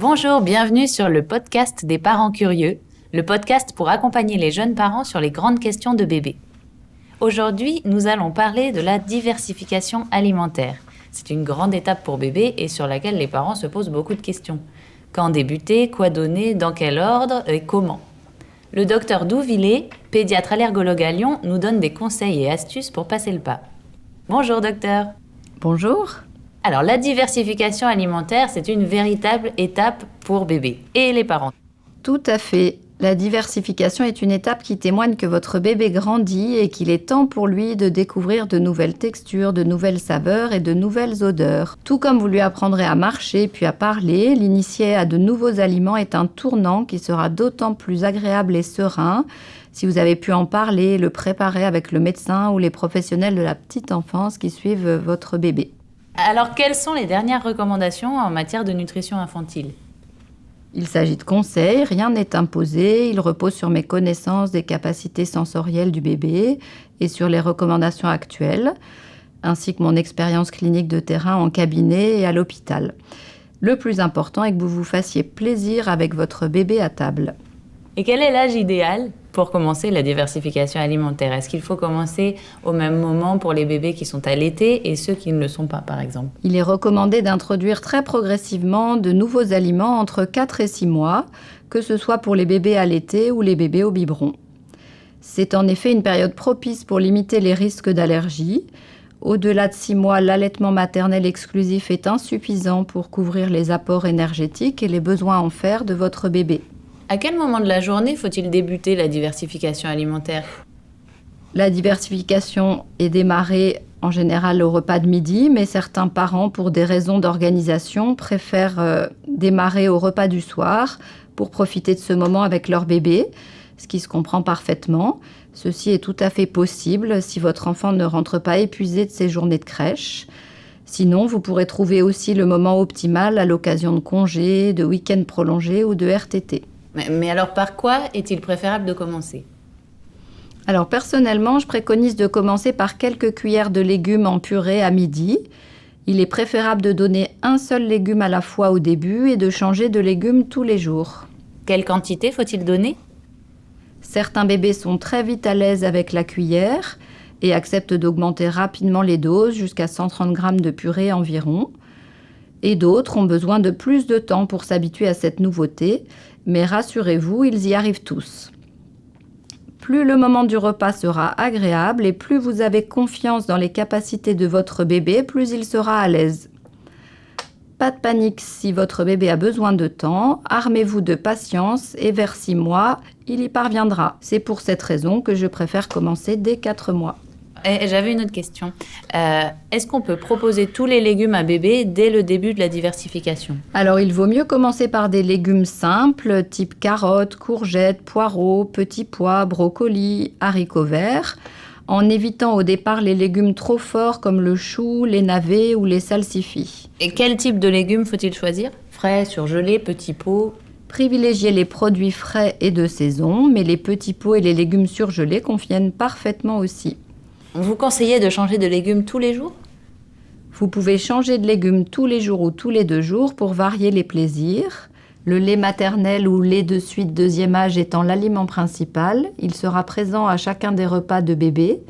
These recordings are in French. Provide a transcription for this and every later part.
Bonjour, bienvenue sur le podcast des parents curieux, le podcast pour accompagner les jeunes parents sur les grandes questions de bébé. Aujourd'hui, nous allons parler de la diversification alimentaire. C'est une grande étape pour bébé et sur laquelle les parents se posent beaucoup de questions. Quand débuter, quoi donner, dans quel ordre et comment ? Le docteur Douvillé, pédiatre allergologue à Lyon, nous donne des conseils et astuces pour passer le pas. Bonjour docteur. Bonjour. Alors la diversification alimentaire, c'est une véritable étape pour bébé et les parents. Tout à fait. La diversification est une étape qui témoigne que votre bébé grandit et qu'il est temps pour lui de découvrir de nouvelles textures, de nouvelles saveurs et de nouvelles odeurs. Tout comme vous lui apprendrez à marcher puis à parler, l'initier à de nouveaux aliments est un tournant qui sera d'autant plus agréable et serein si vous avez pu en parler et le préparer avec le médecin ou les professionnels de la petite enfance qui suivent votre bébé. Alors quelles sont les dernières recommandations en matière de nutrition infantile ? Il s'agit de conseils, rien n'est imposé, il repose sur mes connaissances des capacités sensorielles du bébé et sur les recommandations actuelles, ainsi que mon expérience clinique de terrain en cabinet et à l'hôpital. Le plus important est que vous vous fassiez plaisir avec votre bébé à table. Et quel est l'âge idéal pour commencer la diversification alimentaire ? Est-ce qu'il faut commencer au même moment pour les bébés qui sont allaités et ceux qui ne le sont pas, par exemple ? Il est recommandé d'introduire très progressivement de nouveaux aliments entre 4 et 6 mois, que ce soit pour les bébés allaités ou les bébés au biberon. C'est en effet une période propice pour limiter les risques d'allergie. Au-delà de 6 mois, l'allaitement maternel exclusif est insuffisant pour couvrir les apports énergétiques et les besoins en fer de votre bébé. À quel moment de la journée faut-il débuter la diversification alimentaire ? La diversification est démarrée en général au repas de midi, mais certains parents, pour des raisons d'organisation, préfèrent démarrer au repas du soir pour profiter de ce moment avec leur bébé, ce qui se comprend parfaitement. Ceci est tout à fait possible si votre enfant ne rentre pas épuisé de ses journées de crèche. Sinon, vous pourrez trouver aussi le moment optimal à l'occasion de congés, de week-ends prolongés ou de RTT. Mais alors par quoi est-il préférable de commencer ? Alors personnellement, je préconise de commencer par quelques cuillères de légumes en purée à midi. Il est préférable de donner un seul légume à la fois au début et de changer de légumes tous les jours. Quelle quantité faut-il donner ? Certains bébés sont très vite à l'aise avec la cuillère et acceptent d'augmenter rapidement les doses jusqu'à 130 g de purée environ. Et d'autres ont besoin de plus de temps pour s'habituer à cette nouveauté, mais rassurez-vous, ils y arrivent tous. Plus le moment du repas sera agréable et plus vous avez confiance dans les capacités de votre bébé, plus il sera à l'aise. Pas de panique si votre bébé a besoin de temps, armez-vous de patience et vers 6 mois, il y parviendra. C'est pour cette raison que je préfère commencer dès 4 mois. Et j'avais une autre question. Est-ce qu'on peut proposer tous les légumes à bébé dès le début de la diversification ? Alors, il vaut mieux commencer par des légumes simples, type carottes, courgettes, poireaux, petits pois, brocolis, haricots verts, en évitant au départ les légumes trop forts comme le chou, les navets ou les salsifis. Et quel type de légumes faut-il choisir ? Frais, surgelés, petits pots ? Privilégiez les produits frais et de saison, mais les petits pots et les légumes surgelés conviennent parfaitement aussi. Vous conseillez de changer de légumes tous les jours ? Vous pouvez changer de légumes tous les jours ou tous les 2 jours pour varier les plaisirs. Le lait maternel ou lait de suite deuxième âge étant l'aliment principal, il sera présent à chacun des repas de bébé.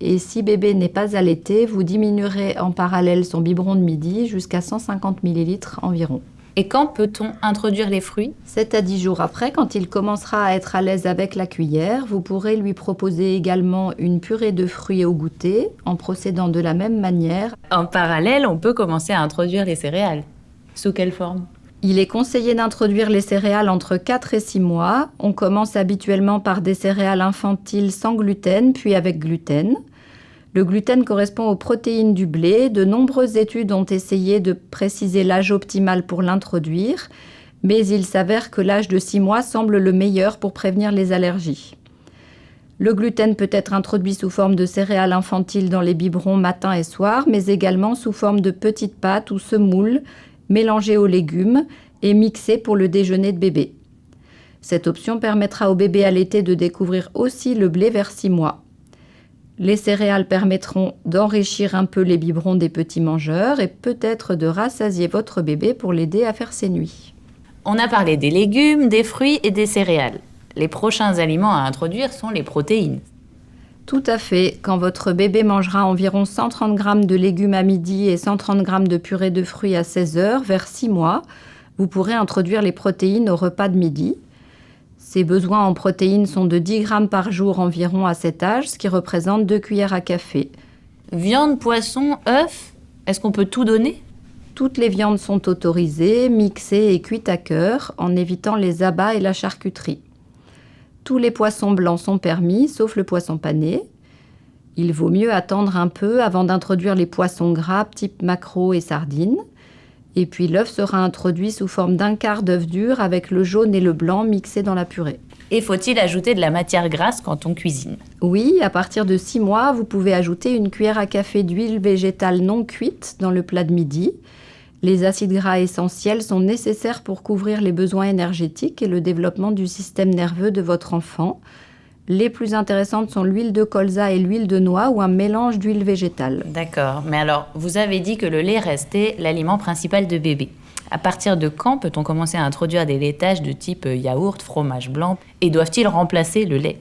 Et si bébé n'est pas allaité, vous diminuerez en parallèle son biberon de midi jusqu'à 150 ml environ. Et quand peut-on introduire les fruits ? 7 à 10 jours après, quand il commencera à être à l'aise avec la cuillère, vous pourrez lui proposer également une purée de fruits au goûter, en procédant de la même manière. En parallèle, on peut commencer à introduire les céréales. Sous quelle forme ? Il est conseillé d'introduire les céréales entre 4 et 6 mois. On commence habituellement par des céréales infantiles sans gluten, puis avec gluten. Le gluten correspond aux protéines du blé. De nombreuses études ont essayé de préciser l'âge optimal pour l'introduire, mais il s'avère que l'âge de 6 mois semble le meilleur pour prévenir les allergies. Le gluten peut être introduit sous forme de céréales infantiles dans les biberons matin et soir, mais également sous forme de petites pâtes ou semoules mélangées aux légumes et mixées pour le déjeuner de bébé. Cette option permettra au bébé allaité de découvrir aussi le blé vers 6 mois. Les céréales permettront d'enrichir un peu les biberons des petits mangeurs et peut-être de rassasier votre bébé pour l'aider à faire ses nuits. On a parlé des légumes, des fruits et des céréales. Les prochains aliments à introduire sont les protéines. Tout à fait. Quand votre bébé mangera environ 130 grammes de légumes à midi et 130 grammes de purée de fruits à 16 heures, vers 6 mois, vous pourrez introduire les protéines au repas de midi. Ces besoins en protéines sont de 10 grammes par jour environ à cet âge, ce qui représente 2 cuillères à café. Viande, poisson, œufs, est-ce qu'on peut tout donner ? Toutes les viandes sont autorisées, mixées et cuites à cœur, en évitant les abats et la charcuterie. Tous les poissons blancs sont permis, sauf le poisson pané. Il vaut mieux attendre un peu avant d'introduire les poissons gras type maquereau et sardines. Et puis l'œuf sera introduit sous forme d'un quart d'œuf dur avec le jaune et le blanc mixés dans la purée. Et faut-il ajouter de la matière grasse quand on cuisine ? Oui, à partir de 6 mois, vous pouvez ajouter une cuillère à café d'huile végétale non cuite dans le plat de midi. Les acides gras essentiels sont nécessaires pour couvrir les besoins énergétiques et le développement du système nerveux de votre enfant. Les plus intéressantes sont l'huile de colza et l'huile de noix ou un mélange d'huile végétale. D'accord, mais alors, vous avez dit que le lait restait l'aliment principal de bébé. À partir de quand peut-on commencer à introduire des laitages de type yaourt, fromage blanc ? Et doivent-ils remplacer le lait ?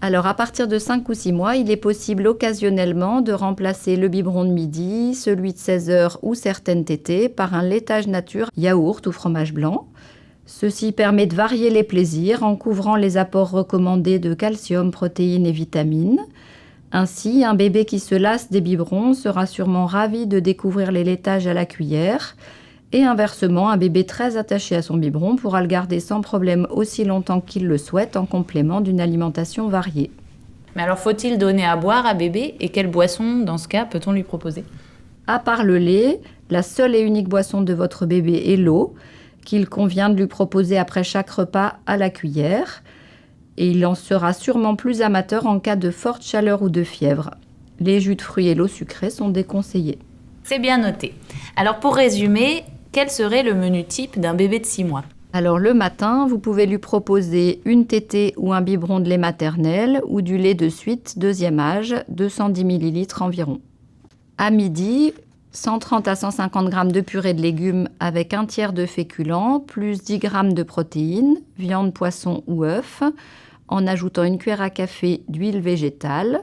Alors, à partir de 5 ou 6 mois, il est possible occasionnellement de remplacer le biberon de midi, celui de 16 heures ou certaines tétées par un laitage nature, yaourt ou fromage blanc. Ceci permet de varier les plaisirs en couvrant les apports recommandés de calcium, protéines et vitamines. Ainsi, un bébé qui se lasse des biberons sera sûrement ravi de découvrir les laitages à la cuillère. Et inversement, un bébé très attaché à son biberon pourra le garder sans problème aussi longtemps qu'il le souhaite en complément d'une alimentation variée. Mais alors, faut-il donner à boire à bébé ? Et quelle boisson, dans ce cas, peut-on lui proposer ? À part le lait, la seule et unique boisson de votre bébé est l'eau, qu'il convient de lui proposer après chaque repas à la cuillère. Et il en sera sûrement plus amateur en cas de forte chaleur ou de fièvre. Les jus de fruits et l'eau sucrée sont déconseillés. C'est bien noté. Alors, pour résumer, quel serait le menu type d'un bébé de 6 mois ? Alors le matin, vous pouvez lui proposer une tétée ou un biberon de lait maternel ou du lait de suite, deuxième âge, 210 ml environ. À midi, 130 à 150 g de purée de légumes avec un tiers de féculents, plus 10 g de protéines, viande, poisson ou œuf, en ajoutant une cuillère à café d'huile végétale,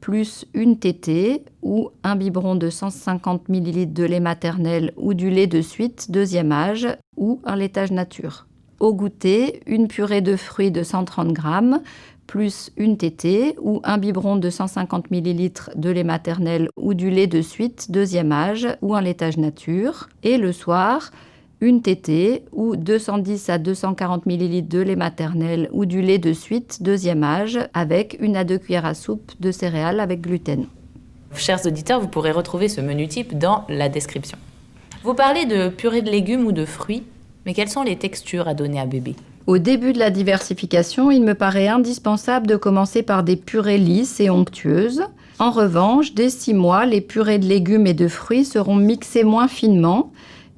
plus une tétée ou un biberon de 150 ml de lait maternel ou du lait de suite, deuxième âge, ou un laitage nature. Au goûter, une purée de fruits de 130 g, plus une tétée ou un biberon de 150 ml de lait maternel ou du lait de suite, deuxième âge, ou un laitage nature. Et le soir, une tétée ou 210 à 240 ml de lait maternel ou du lait de suite, deuxième âge, avec 1 à 2 cuillères à soupe de céréales avec gluten. Chers auditeurs, vous pourrez retrouver ce menu type dans la description. Vous parlez de purée de légumes ou de fruits, mais quelles sont les textures à donner à bébé ? Au début de la diversification, il me paraît indispensable de commencer par des purées lisses et onctueuses. En revanche, dès 6 mois, les purées de légumes et de fruits seront mixées moins finement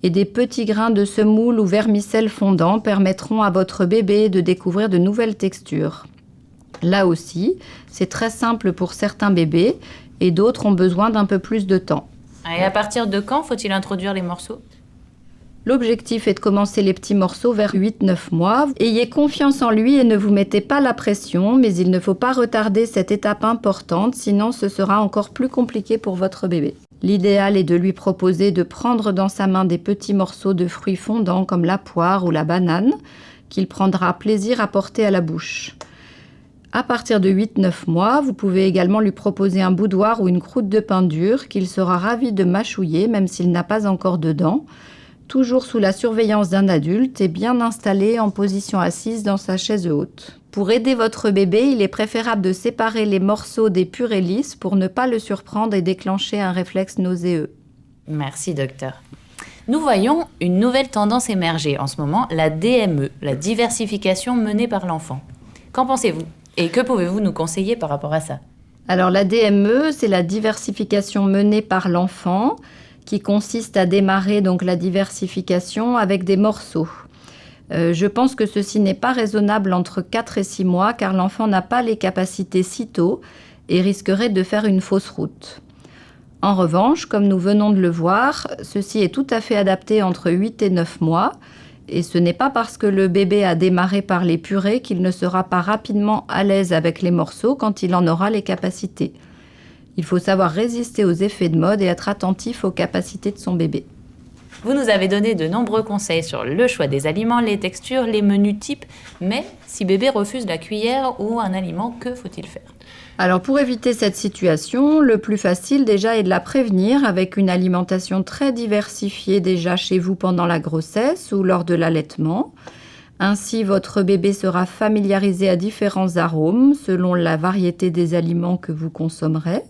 et des petits grains de semoule ou vermicelle fondant permettront à votre bébé de découvrir de nouvelles textures. Là aussi, c'est très simple pour certains bébés et d'autres ont besoin d'un peu plus de temps. Et à partir de quand faut-il introduire les morceaux ? L'objectif est de commencer les petits morceaux vers 8-9 mois. Ayez confiance en lui et ne vous mettez pas la pression, mais il ne faut pas retarder cette étape importante, sinon ce sera encore plus compliqué pour votre bébé. L'idéal est de lui proposer de prendre dans sa main des petits morceaux de fruits fondants comme la poire ou la banane, qu'il prendra plaisir à porter à la bouche. À partir de 8-9 mois, vous pouvez également lui proposer un boudoir ou une croûte de pain dur qu'il sera ravi de mâchouiller même s'il n'a pas encore de dents, toujours sous la surveillance d'un adulte et bien installé en position assise dans sa chaise haute. Pour aider votre bébé, il est préférable de séparer les morceaux des purées lisses pour ne pas le surprendre et déclencher un réflexe nauséeux. Merci, docteur. Nous voyons une nouvelle tendance émerger en ce moment, la DME, la diversification menée par l'enfant. Qu'en pensez-vous ? Et que pouvez-vous nous conseiller par rapport à ça ? Alors la DME, c'est la diversification menée par l'enfant qui consiste à démarrer donc la diversification avec des morceaux. Je pense que ceci n'est pas raisonnable entre 4 et 6 mois car l'enfant n'a pas les capacités si tôt et risquerait de faire une fausse route. En revanche, comme nous venons de le voir, ceci est tout à fait adapté entre 8 et 9 mois Et ce n'est pas parce que le bébé a démarré par les purées qu'il ne sera pas rapidement à l'aise avec les morceaux quand il en aura les capacités. Il faut savoir résister aux effets de mode et être attentif aux capacités de son bébé. Vous nous avez donné de nombreux conseils sur le choix des aliments, les textures, les menus types. Mais si bébé refuse la cuillère ou un aliment, que faut-il faire ? Alors pour éviter cette situation, le plus facile déjà est de la prévenir avec une alimentation très diversifiée déjà chez vous pendant la grossesse ou lors de l'allaitement. Ainsi, votre bébé sera familiarisé à différents arômes selon la variété des aliments que vous consommerez.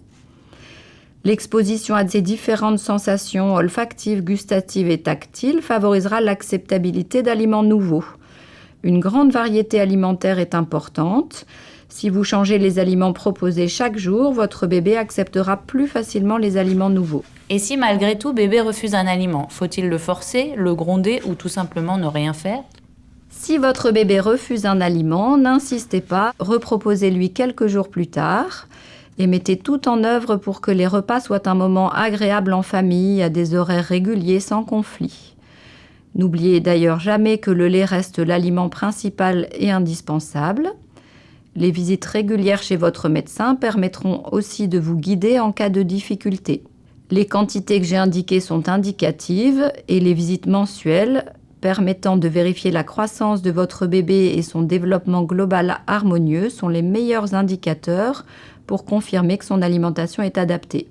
L'exposition à ces différentes sensations olfactives, gustatives et tactiles favorisera l'acceptabilité d'aliments nouveaux. Une grande variété alimentaire est importante. Si vous changez les aliments proposés chaque jour, votre bébé acceptera plus facilement les aliments nouveaux. Et si malgré tout bébé refuse un aliment, faut-il le forcer, le gronder ou tout simplement ne rien faire ? Si votre bébé refuse un aliment, n'insistez pas, reproposez-lui quelques jours plus tard et mettez tout en œuvre pour que les repas soient un moment agréable en famille, à des horaires réguliers sans conflit. N'oubliez d'ailleurs jamais que le lait reste l'aliment principal et indispensable. Les visites régulières chez votre médecin permettront aussi de vous guider en cas de difficulté. Les quantités que j'ai indiquées sont indicatives et les visites mensuelles permettant de vérifier la croissance de votre bébé et son développement global harmonieux sont les meilleurs indicateurs pour confirmer que son alimentation est adaptée.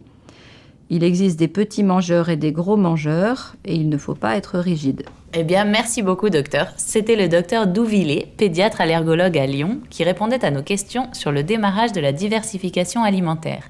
Il existe des petits mangeurs et des gros mangeurs et il ne faut pas être rigide. Eh bien, merci beaucoup, docteur. C'était le docteur Douvillé, pédiatre allergologue à Lyon, qui répondait à nos questions sur le démarrage de la diversification alimentaire.